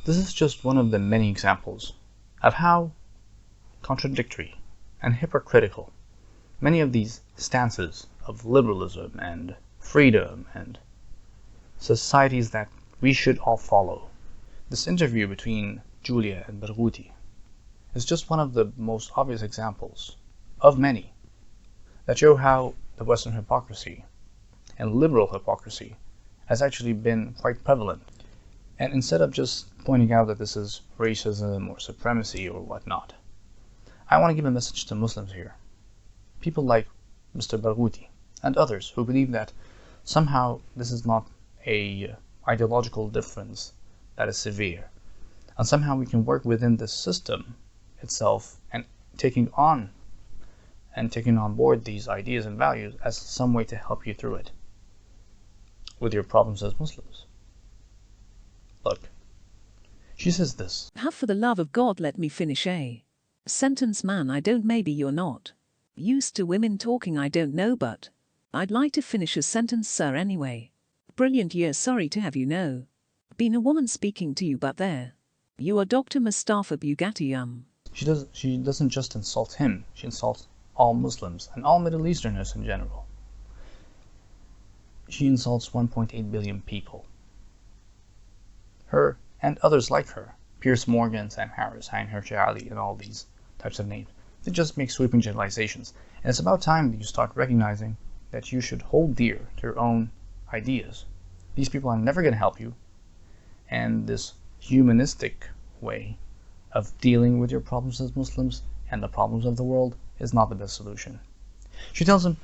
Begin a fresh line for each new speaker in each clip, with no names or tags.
This is just one of the many examples of how contradictory and hypocritical many of these stances of liberalism and freedom and societies that we should all follow. This interview between Julia and Barghouti is just one of the most obvious examples of many that show how the Western hypocrisy and liberal hypocrisy has actually been quite prevalent. And instead of just pointing out that this is racism or supremacy or whatnot, I want to give a message to Muslims here. People like Mr. Barghouti and others who believe that somehow this is not a ideological difference that is severe, and somehow we can work within the system itself and taking on board these ideas and values as some way to help you through it with your problems as Muslims. Look, she says this.
Have for the love of God let me finish a sentence, man. I don't, maybe you're not used to women talking, I don't know, but I'd like to finish a sentence, sir, anyway. Brilliant year, sorry to have been a woman speaking to you, but there you are, Dr. Mustafa Bugatti.
She doesn't just insult him, she insults all Muslims and all Middle Easterners in general. She insults 1.8 billion people. Her and others like her, Piers Morgan, Sam Harris, Hein Hirsch Ali, and all these types of names, they just make sweeping generalizations. And it's about time that you start recognizing that you should hold dear to your own ideas. These people are never going to help you, and this humanistic way of dealing with your problems as Muslims and the problems of the world is not the best solution. She tells him,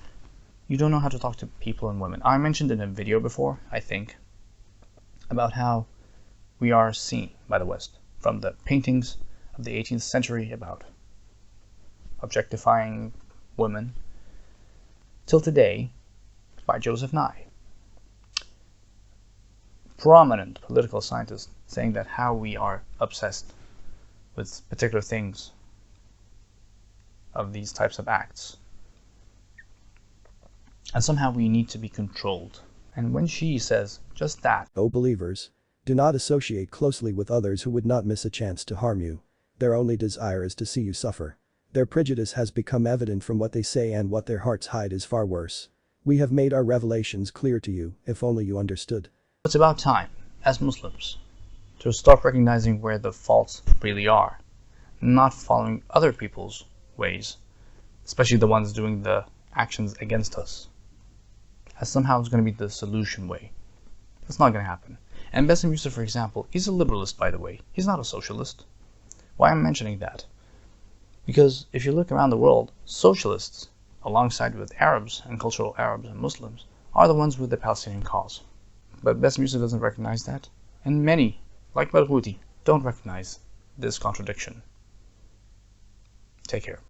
you don't know how to talk to people and women. I mentioned in a video before, I think, about how we are seen by the West, from the paintings of the 18th century about objectifying women, till today by Joseph Nye, prominent political scientist, saying that how we are obsessed with particular things of these types of acts, and somehow we need to be controlled. And when she says just that,
O believers, do not associate closely with others who would not miss a chance to harm you. Their only desire is to see you suffer. Their prejudice has become evident from what they say, and what their hearts hide is far worse. We have made our revelations clear to you, if only you understood.
It's about time, as Muslims, to start recognizing where the faults really are, not following other people's ways, especially the ones doing the actions against us, as somehow it's going to be the solution way. That's not going to happen. And Bassem Youssef, for example, he's a liberalist, by the way. He's not a socialist. Why am I mentioning that? Because if you look around the world, socialists, alongside with Arabs and cultural Arabs and Muslims, are the ones with the Palestinian cause. But Bassem Youssef doesn't recognize that, and many, like Barghouti, don't recognize this contradiction. Take care.